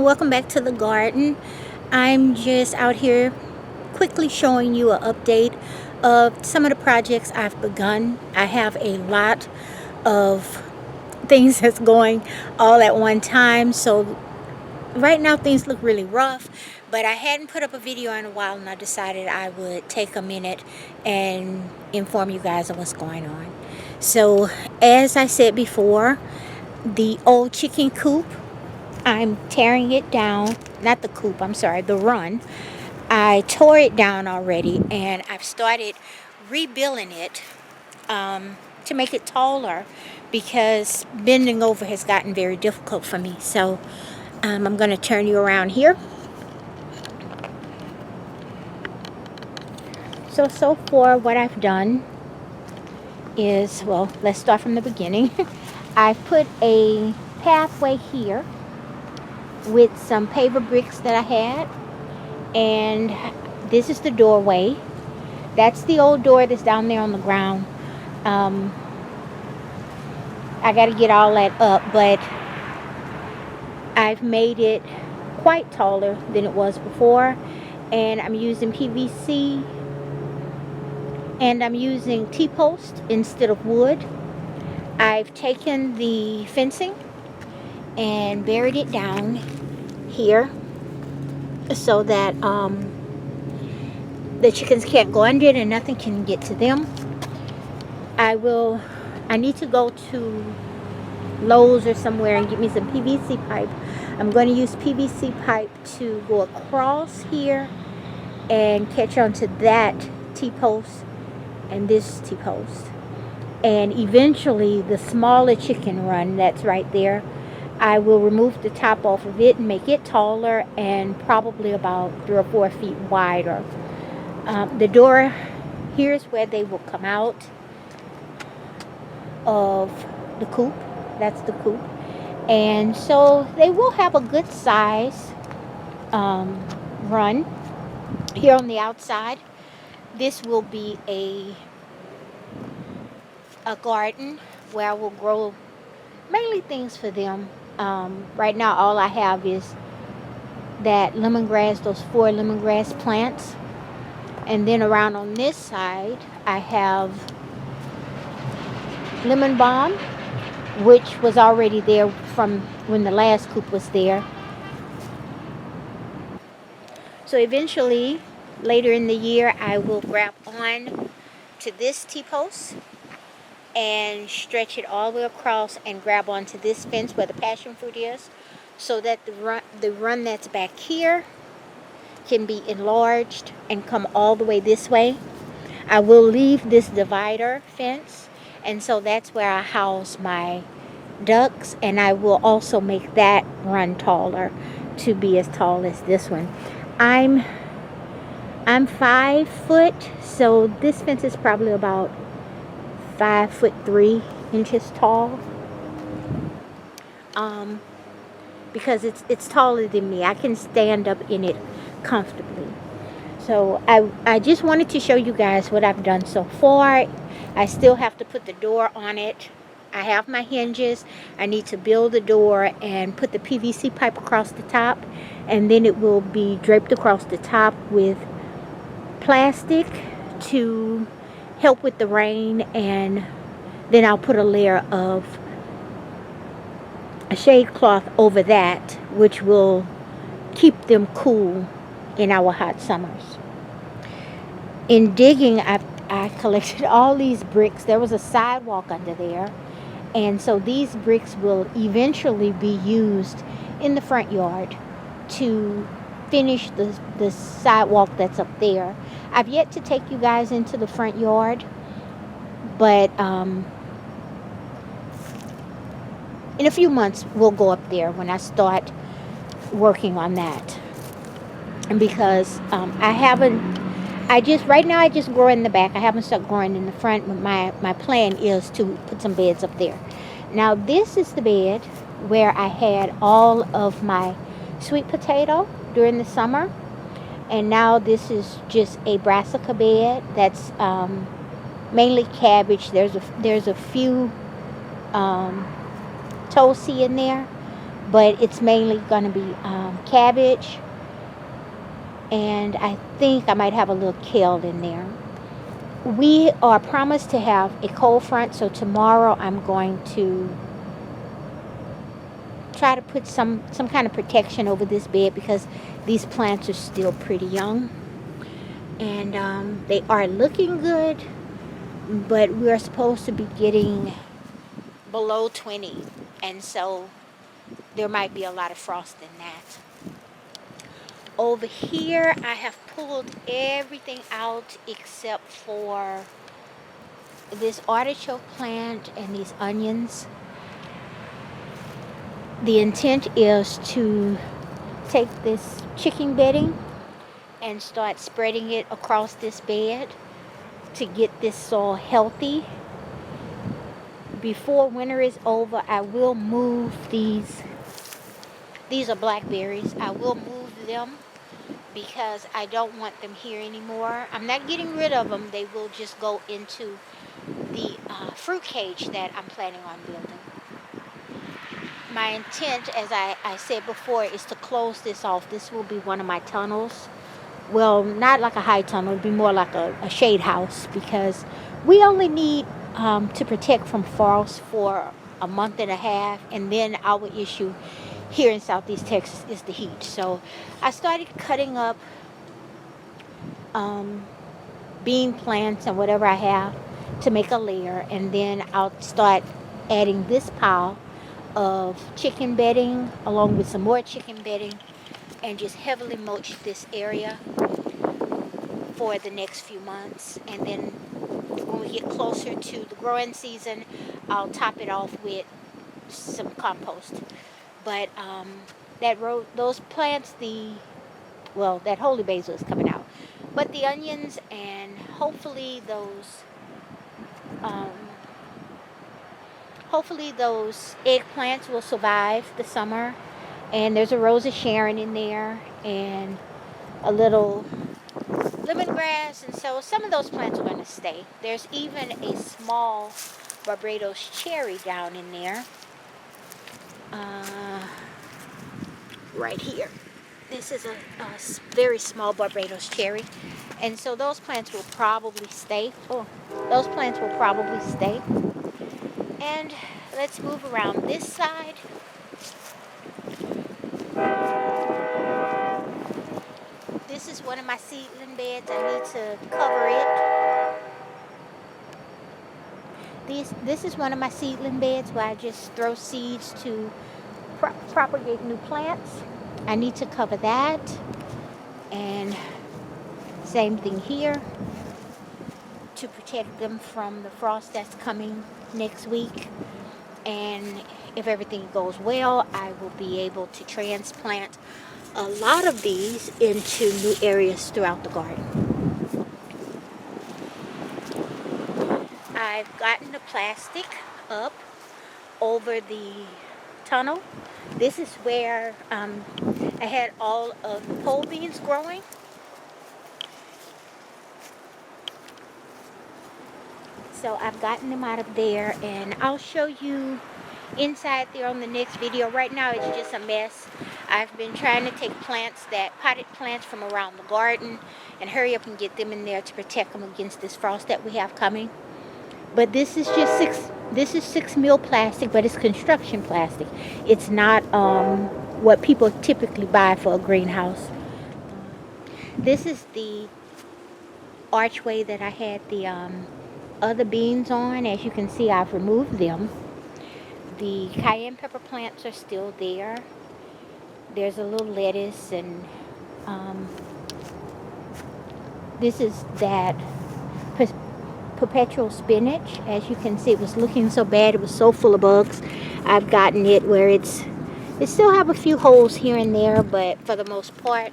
Welcome back to the garden. I'm just out here quickly showing you an update of some of the projects I've begun. I have a lot of things that's going all at one time, so right now things look really rough, but I hadn't put up a video in a while, and I decided I would take a minute and inform you guys of what's going on. So as I said before, the old chicken coop, I'm tearing it down. Not the coop, I'm sorry, the run. I tore it down already, and I've started rebuilding it to make it taller, because bending over has gotten very difficult for me. So I'm going to turn you around here. So far what I've done is, well, let's start from the beginning. I put a pathway here with some paver bricks that I had, and this is the doorway. That's the old door that's down there on the ground. I got to get all that up, but I've made it quite taller than it was before, and I'm using PVC, and I'm using T-post instead of wood. I've taken the fencing and buried it down here so that the chickens can't go under it and nothing can get to them. I need to go to Lowe's or somewhere and get me some PVC pipe. I'm going to use PVC pipe to go across here and catch onto that T-post and this T-post. And eventually the smaller chicken run that's right there, I will remove the top off of it and make it taller and probably about 3 or 4 feet wider. The door, here's where they will come out of the coop. That's the coop. And so they will have a good size run here on the outside. This will be a garden where I will grow mainly things for them. Right now all I have is that lemongrass, those 4 lemongrass plants. And then around on this side I have lemon balm, which was already there from when the last coop was there. So eventually later in the year I will grab on to this T-post and stretch it all the way across and grab onto this fence where the passion fruit is, so that the run that's back here can be enlarged and come all the way this way. I will leave this divider fence, and so that's where I house my ducks, and I will also make that run taller to be as tall as this one. I'm 5 foot, so this fence is probably about 5'3" tall, because it's taller than me. I can stand up in it comfortably. So I just wanted to show you guys what I've done so far. I still have to put the door on it. I have my hinges. I need to build the door and put the PVC pipe across the top, and then it will be draped across the top with plastic to help with the rain, and then I'll put a layer of a shade cloth over that, which will keep them cool in our hot summers. In digging, I collected all these bricks. There was a sidewalk under there, and so these bricks will eventually be used in the front yard to finish the sidewalk that's up there. I've yet to take you guys into the front yard, but in a few months we'll go up there when I start working on that. And because right now I just grow in the back. I haven't started growing in the front, but my plan is to put some beds up there. Now this is the bed where I had all of my sweet potato during the summer, and now this is just a brassica bed that's mainly cabbage. There's a few toasty in there, but it's mainly going to be cabbage, and I think I might have a little kale in there. We are promised to have a cold front, so tomorrow I'm going to try to put some kind of protection over this bed because these plants are still pretty young, and they are looking good, but we're supposed to be getting below 20, and so there might be a lot of frost in that. Over here I have pulled everything out except for this artichoke plant and these onions. The intent is to take this chicken bedding and start spreading it across this bed to get this soil healthy. Before winter is over, I will move these. These are blackberries. I will move them because I don't want them here anymore. I'm not getting rid of them. They will just go into the fruit cage that I'm planning on building. My intent, as I said before, is to close this off. This will be one of my tunnels. Well, not like a high tunnel. It'll be more like a shade house because we only need to protect from frost for a month and a half, and then our issue here in Southeast Texas is the heat. So I started cutting up bean plants and whatever I have to make a layer, and then I'll start adding this pile of chicken bedding along with some more chicken bedding and just heavily mulch this area for the next few months. And then when we get closer to the growing season, I'll top it off with some compost. But those plants, that holy basil is coming out, but the onions and hopefully those eggplants will survive the summer. And there's a rose of Sharon in there and a little lemongrass, and so some of those plants are going to stay. There's even a small Barbados cherry down in there. Right here. This is a very small Barbados cherry, and so those plants will probably stay. And let's move around this side. This is one of my seedling beds. I need to cover it. This is one of my seedling beds where I just throw seeds to propagate new plants. I need to cover that. And same thing here to protect them from the frost that's coming next week. And if everything goes well, I will be able to transplant a lot of these into new areas throughout the garden. I've gotten the plastic up over the tunnel. This is where I had all of the pole beans growing. So I've gotten them out of there, and I'll show you inside there on the next video. Right now it's just a mess. I've been trying to take potted plants from around the garden and hurry up and get them in there to protect them against this frost that we have coming. But this is just 6 mil plastic, but it's construction plastic. It's not what people typically buy for a greenhouse. This is the archway that I had the other beans on. As you can see, I've removed them. The cayenne pepper plants are still there. There's a little lettuce, and this is that perpetual spinach. As you can see, it was looking so bad. It was so full of bugs. I've gotten it where it still have a few holes here and there, but for the most part,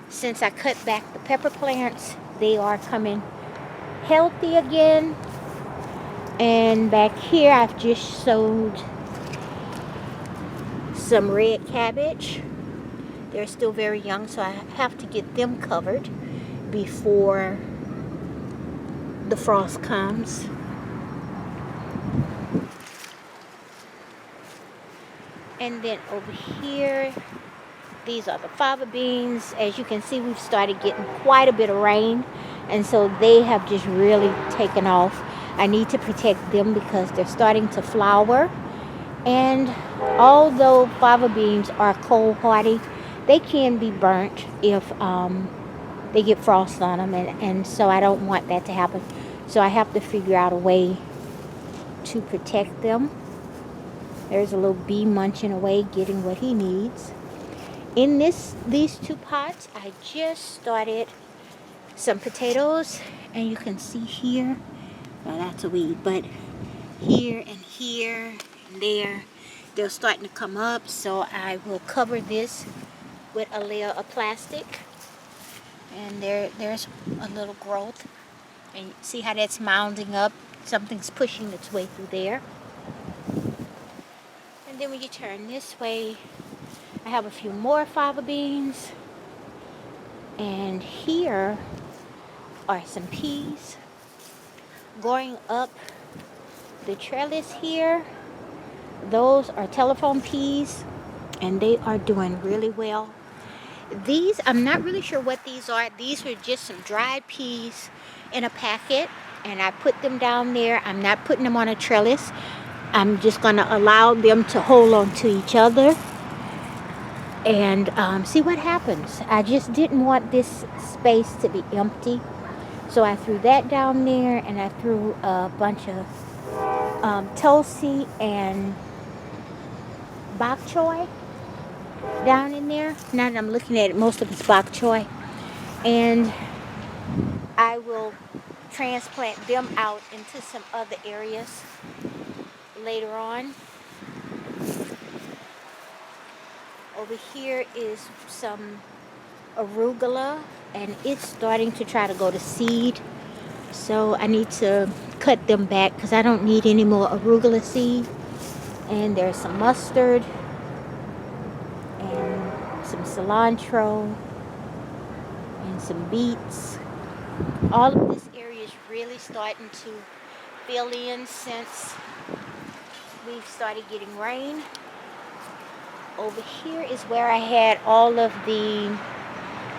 since I cut back the pepper plants, they are coming healthy again. And back here I've just sowed some red cabbage. They're still very young, so I have to get them covered before the frost comes. And then over here, these are the fava beans. As you can see, we've started getting quite a bit of rain, and so they have just really taken off. I need to protect them because they're starting to flower. And although fava beans are cold hardy, they can be burnt if they get frost on them, and so I don't want that to happen. So I have to figure out a way to protect them. There's a little bee munching away, getting what he needs. In these two pots, I just started some potatoes, and you can see here, well, that's a weed, but here and here and there, they're starting to come up. So I will cover this with a layer of plastic, and there's a little growth, and you see how that's mounding up. Something's pushing its way through there. And then when you turn this way, I have a few more fava beans, and here are some peas going up the trellis here. Those are telephone peas, and they are doing really well. These, I'm not really sure what these are. These were just some dried peas in a packet, and I put them down there. I'm not putting them on a trellis. I'm just going to allow them to hold on to each other and see what happens. I just didn't want this space to be empty, so I threw that down there, and I threw a bunch of Tulsi and bok choy down in there. Now that I'm looking at it, most of it's bok choy, and I will transplant them out into some other areas later on. Over here is some arugula, and it's starting to try to go to seed, so I need to cut them back because I don't need any more arugula seed. And there's some mustard and some cilantro and some beets. All of this area is really starting to fill in since we've started getting rain. Over here is where I had all of the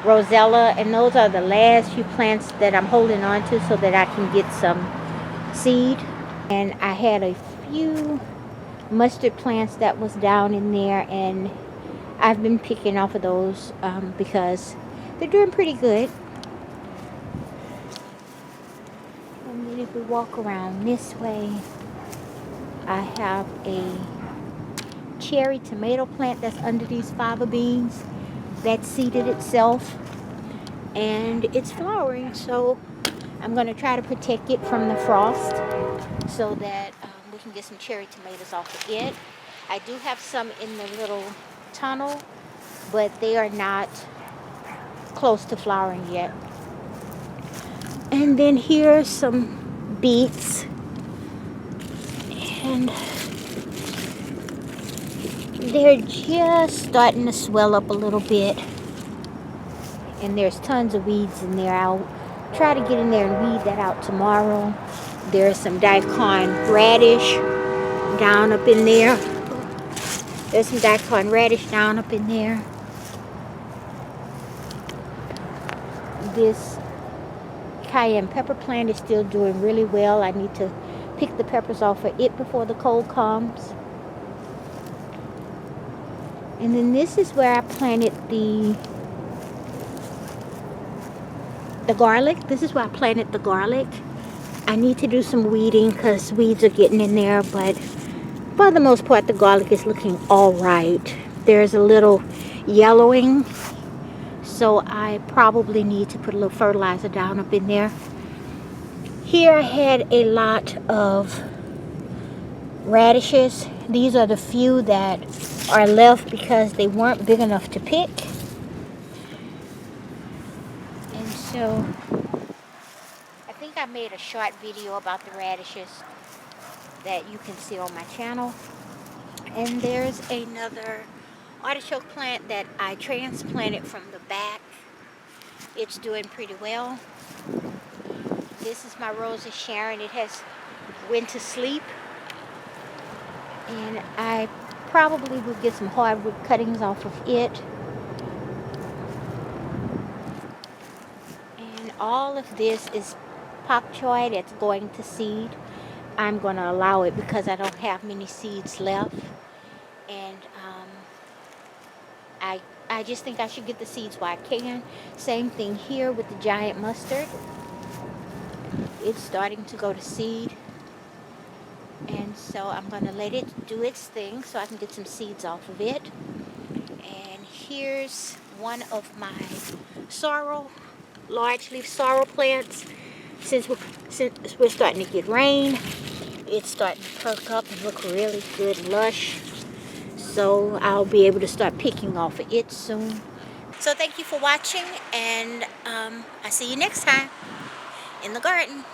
rosella, and those are the last few plants that I'm holding on to so that I can get some seed. And I had a few mustard plants that was down in there, and I've been picking off of those because they're doing pretty good. And then if we walk around this way, I have a cherry tomato plant that's under these fava beans that seeded itself, and it's flowering, so I'm going to try to protect it from the frost so that we can get some cherry tomatoes off of it. I do have some in the little tunnel, but they are not close to flowering yet. And then here's some beets, and they're just starting to swell up a little bit, and there's tons of weeds in there. I'll try to get in there and weed that out tomorrow. There's some daikon radish down up in there. There's some daikon radish down up in there. This cayenne pepper plant is still doing really well. I need to pick the peppers off of it before the cold comes. And then this is where I planted the garlic. This is where I planted the garlic. I need to do some weeding because weeds are getting in there, but for the most part, the garlic is looking all right. There's a little yellowing, so I probably need to put a little fertilizer down up in there. Here I had a lot of radishes. These are the few that are left because they weren't big enough to pick. And so I think I made a short video about the radishes that you can see on my channel. And there's another artichoke plant that I transplanted from the back. It's doing pretty well. This is my Rose of Sharon. It has went to sleep, and I probably will get some hardwood cuttings off of it. And all of this is pak choi that's going to seed. I'm going to allow it because I don't have many seeds left. And I just think I should get the seeds while I can. Same thing here with the giant mustard. It's starting to go to seed. And so I'm going to let it do its thing so I can get some seeds off of it. And here's one of my sorrel, large leaf sorrel plants. Since we're starting to get rain, it's starting to perk up and look really good, lush. So I'll be able to start picking off of it soon. So thank you for watching, and I see you next time in the garden.